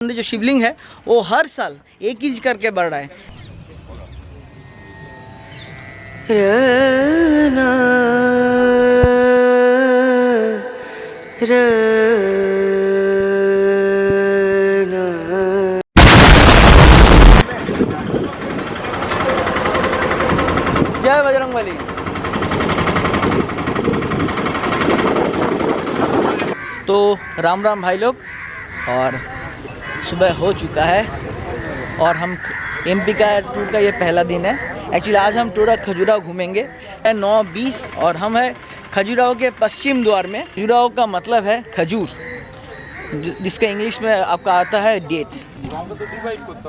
जो शिवलिंग है वो हर साल 1 इंच करके बढ़ रहा है। जय बजरंगबली। तो राम राम भाई लोग, और सुबह हो चुका है और हम एमपी का टूर का ये पहला दिन है। एक्चुअली आज हम टूरा खजुराहो घूमेंगे 9-20 और हम है खजुराहो के पश्चिम द्वार में। खजुराहो का मतलब है खजूर, जिसका इंग्लिश में आपका आता है डेट्स।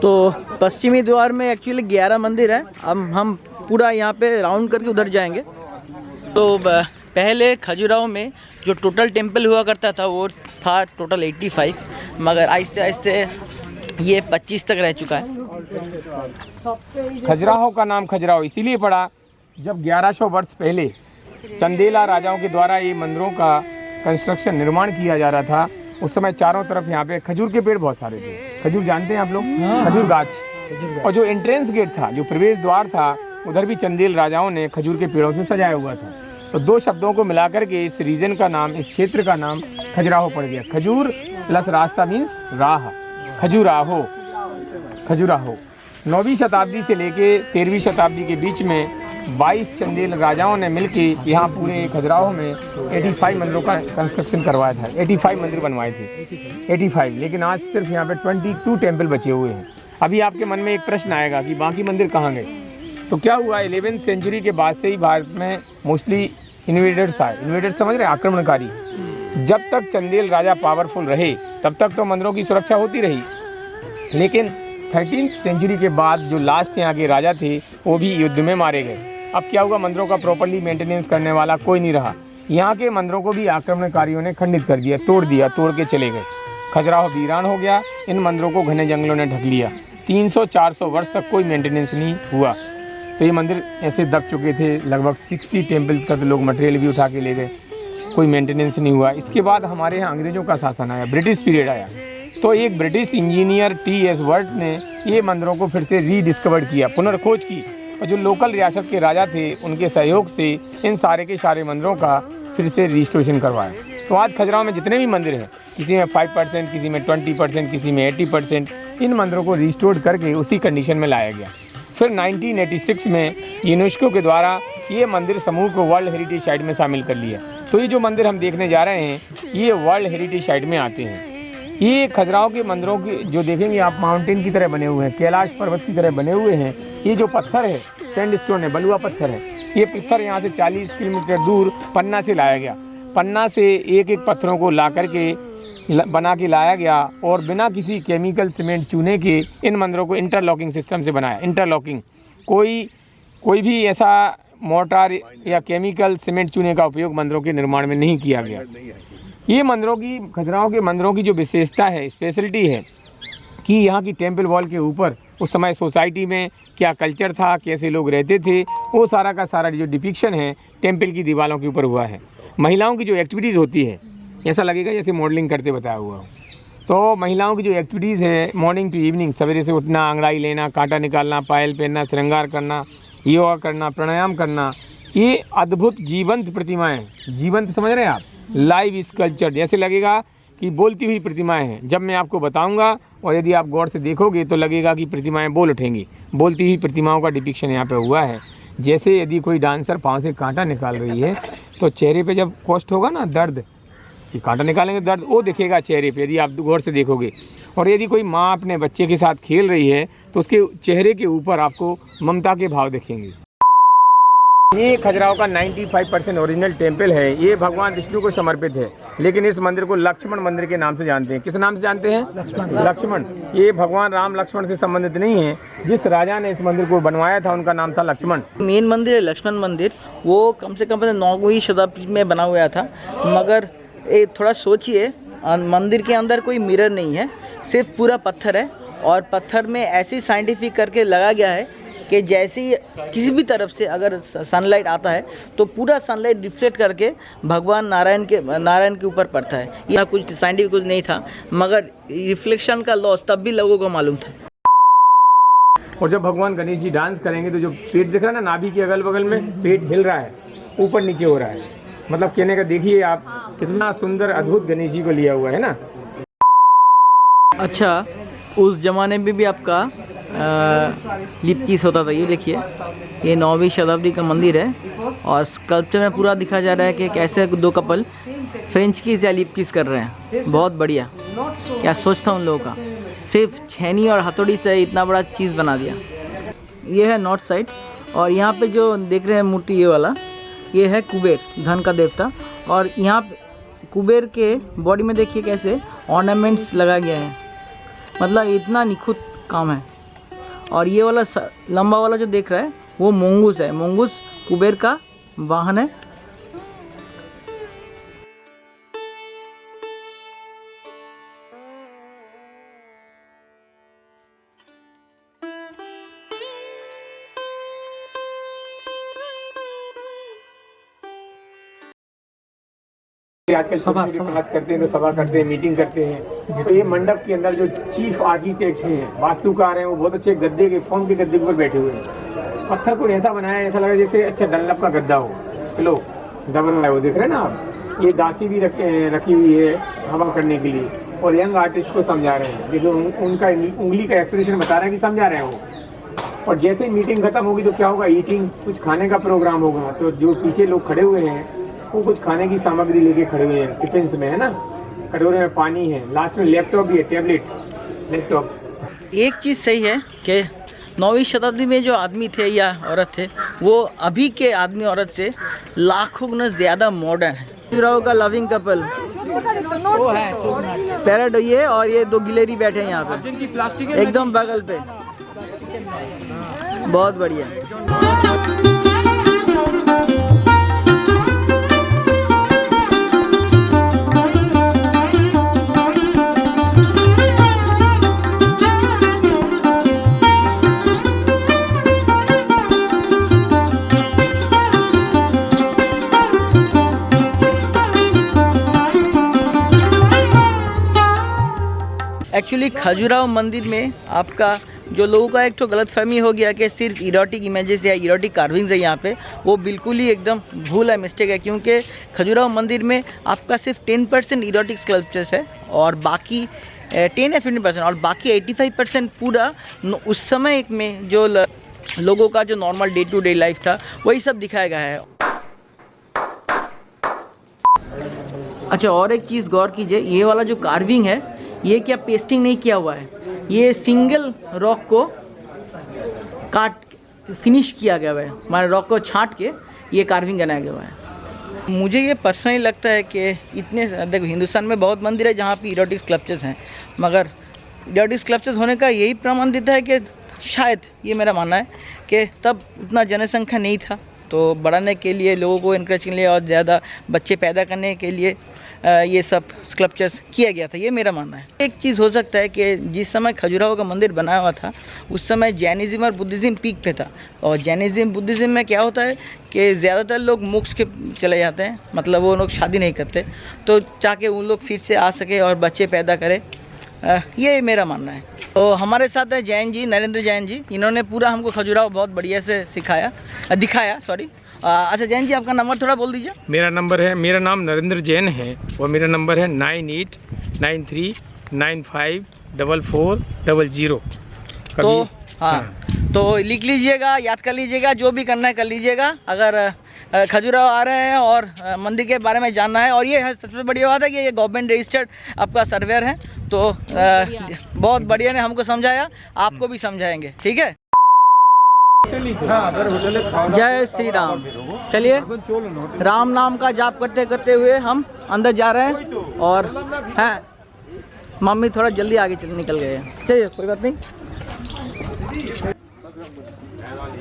तो पश्चिमी द्वार में एक्चुअली 11 मंदिर है। अब हम पूरा यहाँ पे राउंड करके उधर जाएंगे। तो पहले खजुराहो में जो टोटल टेम्पल हुआ करता था वो था टोटल 85, मगर आहिस्ते आहिस्ते ये 25 तक रह चुका है। खजुराहो का नाम खजुराहो इसीलिए पड़ा, जब 1100 वर्ष पहले चंदेला राजाओं के द्वारा ये मंदिरों का कंस्ट्रक्शन निर्माण किया जा रहा था। उस समय चारों तरफ यहाँ पे खजूर के पेड़ बहुत सारे थे। खजूर जानते हैं आप लोग? खजूर गाछ। और जो एंट्रेंस गेट था, जो प्रवेश द्वार था, उधर भी चंदेल राजाओं ने खजूर के पेड़ों से सजाया हुआ था। तो दो शब्दों को मिलाकर के इस रीजन का नाम, इस क्षेत्र का नाम खजुराहो पड़ गया। खजूर प्लस रास्ता मीन्स राह, खजुराहो। खजुराहो 9वीं शताब्दी से लेके 13वीं शताब्दी के बीच में 22 चंदेल राजाओं ने मिलकर यहाँ पूरे खजुराहो में 85 मंदिरों का कंस्ट्रक्शन करवाया था। 85 मंदिर बनवाए थे, 85। लेकिन आज सिर्फ यहाँ पे 22 टेम्पल बचे हुए हैं। अभी आपके मन में एक प्रश्न आएगा कि बाकी मंदिर कहाँ गए? तो क्या हुआ, 11वीं सेंचुरी के बाद से ही भारत में मोस्टली इन्वेडर्स आए। इन्वेडर्स समझ रहे हैं? आक्रमणकारी। जब तक चंदेल राजा पावरफुल रहे तब तक तो मंदिरों की सुरक्षा होती रही, लेकिन 13वीं सेंचुरी के बाद जो लास्ट यहाँ के राजा थे वो भी युद्ध में मारे गए। अब क्या हुआ, मंदिरों का प्रॉपर्ली मेंटेनेंस करने वाला कोई नहीं रहा। यहाँ के मंदिरों को भी आक्रमणकारियों ने खंडित कर दिया, तोड़ के चले गए। खजुराहो वीरान हो गया। इन मंदिरों को घने जंगलों ने ढक लिया। 300-400 वर्ष तक कोई मेंटेनेंस नहीं हुआ। तो ये मंदिर ऐसे दब चुके थे। लगभग 60 टेम्पल्स का तो लोग मटेरियल भी उठा के ले गए, कोई मेंटेनेंस नहीं हुआ। इसके बाद हमारे यहाँ अंग्रेज़ों का शासन आया, ब्रिटिश पीरियड आया। तो एक ब्रिटिश इंजीनियर T.S. वर्ट ने ये मंदिरों को फिर से रीडिस्कवर किया, पुनर्खोज की। और जो लोकल रियासत के राजा थे उनके सहयोग से इन सारे के सारे मंदिरों का फिर से रिस्टोरेशन करवाया। तो आज खजुराहो में जितने भी मंदिर हैं, किसी में 5%, किसी में 20%, किसी में 80%, इन मंदिरों को रिस्टोर करके उसी कंडीशन में लाया गया। फिर 1986 में यूनेस्को के द्वारा ये मंदिर समूह को वर्ल्ड हेरिटेज साइट में शामिल कर लिया। तो ये जो मंदिर हम देखने जा रहे हैं ये वर्ल्ड हेरिटेज साइट में आते हैं। ये खजुराहो के मंदिरों की जो देखेंगे आप, माउंटेन की तरह बने हुए हैं, कैलाश पर्वत की तरह बने हुए हैं। ये जो पत्थर है सैंडस्टोन है, बलुआ पत्थर है। ये पत्थर यहाँ से 40 किलोमीटर दूर पन्ना से लाया गया। पन्ना से एक एक पत्थरों को ला करके बना के लाया गया और बिना किसी केमिकल सीमेंट चूने के इन मंदिरों को इंटरलॉकिंग सिस्टम से बनाया। इंटरलॉकिंग, कोई भी ऐसा मोर्टार या केमिकल सीमेंट चूने का उपयोग मंदिरों के निर्माण में नहीं किया गया। ये मंदिरों की, खजुराहो के मंदिरों की जो विशेषता है, स्पेशलिटी है कि यहाँ की टेम्पल वॉल के ऊपर उस समय सोसाइटी में क्या कल्चर था, कैसे लोग रहते थे, वो सारा का सारा जो डिपिक्शन है टेम्पल की दीवारों के ऊपर हुआ है। महिलाओं की जो एक्टिविटीज़ होती है, ऐसा लगेगा जैसे मॉडलिंग करते बताया हुआ हो। तो महिलाओं की जो एक्टिविटीज़ है मॉर्निंग टू इवनिंग, सवेरे से उठना, अंगड़ाई लेना, कांटा निकालना, पायल पहनना, श्रृंगार करना, योगा करना, प्राणायाम करना, ये अद्भुत जीवंत प्रतिमाएँ। जीवंत समझ रहे हैं आप? लाइव स्कल्पचर, जैसे लगेगा कि बोलती हुई प्रतिमाएं हैं। जब मैं आपको बताऊंगा और यदि आप गौर से देखोगे तो लगेगा कि प्रतिमाएं बोल उठेंगी। बोलती हुई प्रतिमाओं का डिपिक्शन यहाँ पे हुआ है। जैसे यदि कोई डांसर पाँव से कांटा निकाल रही है तो चेहरे पे जब कॉस्ट होगा ना, दर्द, कांटा निकालेंगे दर्द वो दिखेगा चेहरे पे, यदि आप गौर से देखोगे। और यदि कोई माँ अपने बच्चे के साथ खेल रही है तो उसके चेहरे के ऊपर आपको ममता के भाव दिखेंगे। ये खजुराहो का 95% ओरिजिनल टेम्पल है। ये भगवान विष्णु को समर्पित है, लेकिन इस मंदिर को लक्ष्मण मंदिर के नाम से जानते हैं। किस नाम से जानते हैं? लक्ष्मण। ये भगवान राम लक्ष्मण से संबंधित नहीं है। जिस राजा ने इस मंदिर को बनवाया था उनका नाम था लक्ष्मण। मेन मंदिर है लक्ष्मण मंदिर, वो कम से कम 9वीं शताब्दी में बना हुआ था। मगर थोड़ा सोचिए, मंदिर के अंदर कोई मिरर नहीं है, सिर्फ पूरा पत्थर है। और पत्थर में ऐसी साइंटिफिक करके लगा गया है कि जैसे ही किसी भी तरफ से अगर सनलाइट आता है तो पूरा सनलाइट रिफ्लेक्ट करके भगवान नारायण के ऊपर पड़ता है। यह कुछ साइंटिफिक कुछ नहीं था, मगर रिफ्लेक्शन का लॉस तब भी लोगों को मालूम था। और जब भगवान गणेश जी डांस करेंगे तो जो पेट दिख रहा है ना, नाभि के अगल बगल में पेट हिल रहा है, ऊपर नीचे हो रहा है। मतलब कहने का देखिए आप कितना सुंदर अद्भुत गणेश जी को लिया हुआ है ना। अच्छा, उस जमाने में भी आपका लिप किस होता था। ये देखिए, ये 9वीं शताब्दी का मंदिर है और स्कल्पचर में पूरा दिखाया जा रहा है कि कैसे दो कपल फ्रेंच किस या लिप किस कर रहे हैं। बहुत बढ़िया, क्या सोच था उन लोगों का, सिर्फ छेनी और हथौड़ी से इतना बड़ा चीज़ बना दिया। ये है नॉर्थ साइड और यहाँ पे जो देख रहे हैं मूर्ति ये वाला, ये है कुबेर, धन का देवता। और यहाँ पे कुबेर के बॉडी में देखिए कैसे ऑर्नामेंट्स लगाया गया है, मतलब इतना निखुत काम है। और ये वाला लंबा वाला जो देख रहा है वो मोंगूस है। मोंगूस कुबेर का वाहन है। आजकल काज करते हैं तो सभा करते हैं, मीटिंग करते हैं। तो ये मंडप के अंदर जो चीफ आर्किटेक्ट हैं, वास्तुकार हैं, वो बहुत अच्छे गद्दे के फोम के गद्दे के ऊपर बैठे हुए हैं। पत्थर को ऐसा बनाया है, ऐसा लगा जैसे अच्छा डनलप का गद्दा हो। लो डबल है वो, देख रहे हैं ना आप। ये दासी भी रखी हुई है हवा करने के लिए, और यंग आर्टिस्ट को समझा रहे हैं। देखो उनका उंगली का एक्सप्रेशन बता रहे हैं कि समझा रहे हैं वो। और जैसे ही मीटिंग खत्म होगी तो क्या होगा, ईटिंग, कुछ खाने का प्रोग्राम होगा। तो जो पीछे लोग खड़े हुए हैं वो कुछ खाने की सामग्री लेके खड़े हुए हैं, टिफिन में है ना, कटोरे में पानी है, लास्ट में लैपटॉप भी है, टैबलेट लैपटॉप। एक चीज़ सही है कि 9वीं शताब्दी में जो आदमी थे या औरत थे वो अभी के आदमी औरत से लाखों गुना ज़्यादा मॉडर्न है। खजुराहो का लविंग कपल वो है पैरट, ये और ये दो गिलेरी बैठे हैं यहाँ पे एकदम बगल पे, बहुत बढ़िया। एक्चुअली खजुराहो मंदिर में आपका जो लोगों का एक तो गलतफहमी हो गया कि सिर्फ इरोटिक इमेजेस या इरोटिक कार्विंग्स है यहाँ पे, वो बिल्कुल ही एकदम भूल है, मिस्टेक है। क्योंकि खजुराहो मंदिर में आपका सिर्फ 10% इरोटिक स्कल्पचर्स है और बाकी 10 या 15% और बाकी 85% पूरा उस समय में जो लोगों का जो normal day to day life था वही सब दिखाया गया है। अच्छा, और एक चीज़ गौर कीजिए, ये वाला जो कार्विंग है ये क्या पेस्टिंग नहीं किया हुआ है, ये सिंगल रॉक को काट फिनिश किया गया है, हमारे रॉक को छांट के ये कार्विंग बनाया गया है। मुझे ये पर्सनली लगता है कि इतने देखो हिंदुस्तान में बहुत मंदिर है जहाँ पे इरोटिक स्कल्पचर्स हैं, मगर इरोटिक स्कल्पचर्स होने का यही प्रमाण देता है कि शायद, ये मेरा मानना है कि तब उतना जनसंख्या नहीं था, तो बढ़ाने के लिए, लोगों को इनकरेज करने के लिए और ज़्यादा बच्चे पैदा करने के लिए ये सब स्कल्पचर्स किया गया था, ये मेरा मानना है। एक चीज़ हो सकता है कि जिस समय खजुराहो का मंदिर बनाया हुआ था उस समय जैनिज़्म और बुद्धिज़्म पीक पे था, और जैनिज़्म बुद्धिज़्म में क्या होता है कि ज़्यादातर लोग मोक्ष के चले जाते हैं, मतलब वो लोग शादी नहीं करते, तो ताकि उन लोग फिर से आ सके और बच्चे पैदा करें, ये मेरा मानना है। तो हमारे साथ है जैन जी, नरेंद्र जैन जी, इन्होंने पूरा हमको खजुराहो बहुत बढ़िया से दिखाया। अच्छा जैन जी, आपका नंबर थोड़ा बोल दीजिए। मेरा नाम नरेंद्र जैन है और मेरा नंबर है 9893954400। तो हाँ, तो लिख लीजिएगा, याद कर लीजिएगा, जो भी करना है कर लीजिएगा। अगर खजुराहो आ रहे हैं और मंदिर के बारे में जानना है, और ये है सबसे बड़ी बात है कि ये गवर्नमेंट रजिस्टर्ड आपका सर्वेयर है, तो बहुत बढ़िया ने हमको समझाया, आपको भी समझाएंगे, ठीक है। जय श्री राम। चलिए, राम नाम का जाप करते करते हुए हम अंदर जा रहे हैं, और हैं मम्मी थोड़ा जल्दी आगे निकल गए हैं, चलिए कोई बात नहीं।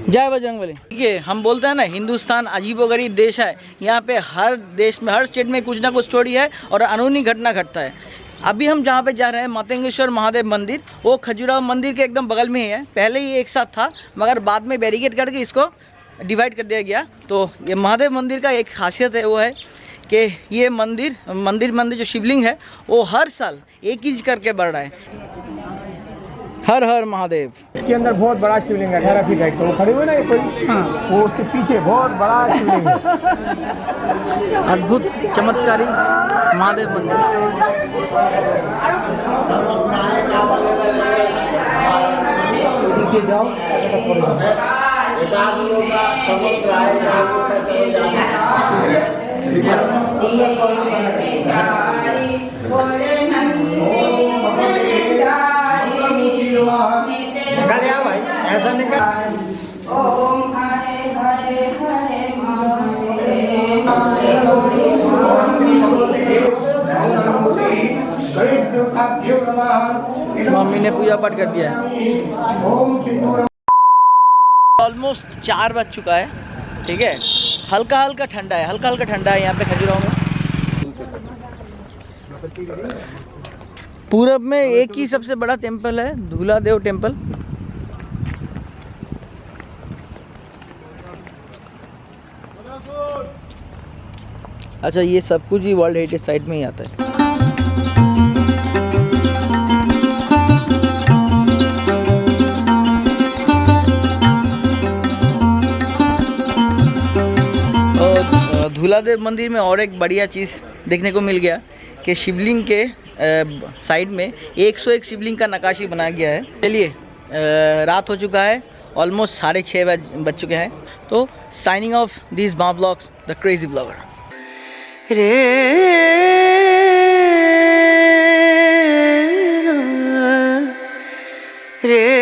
जय बजरंगबली। देखिए, हम बोलते हैं ना हिंदुस्तान अजीबोगरीब देश है, यहाँ पे हर देश में हर स्टेट में कुछ ना कुछ स्टोरी है और अनूठी घटना घटता है। अभी हम जहाँ पे जा रहे हैं मातंगेश्वर महादेव मंदिर, वो खजुराहो मंदिर के एकदम बगल में ही है। पहले ही एक साथ था, मगर बाद में बैरिकेड करके इसको डिवाइड कर दिया गया। तो ये महादेव मंदिर का एक खासियत है, वो है कि ये मंदिर जो शिवलिंग है वो हर साल 1 इंच करके बढ़ रहा है। हर हर महादेव। इसके अंदर बहुत बड़ा शिवलिंग है, 18 फीट हाइट। तो वो खड़े हुए ना ये कोई, वो उसके पीछे बहुत बड़ा शिवलिंग है। अद्भुत चमत्कारी महादेव मंदिर। देखिए जाओ, निकल या भाई, ऐसा निकल। ओम हरे हरे हरे मम्मी ने पूजा पाठ कर दिया है। ऑलमोस्ट 4 बज चुका है, ठीक है। हल्का हल्का ठंडा है यहाँ पे खजुराहो में। पूरब में एक ही सबसे बड़ा टेम्पल है, धूलादेव टेम्पल। अच्छा, ये सब कुछ ही वर्ल्ड हेरिटेज साइट में ही आता है। धूलादेव मंदिर में और एक बढ़िया चीज़ देखने को मिल गया कि शिवलिंग के साइड में 101 शिवलिंग का नक्काशी बनाया गया है। चलिए, रात हो चुका है, ऑलमोस्ट 6:30 बज चुके हैं। तो साइनिंग ऑफ दिस माँ ब्लॉग्स, द क्रेजी ब्लॉगर। रे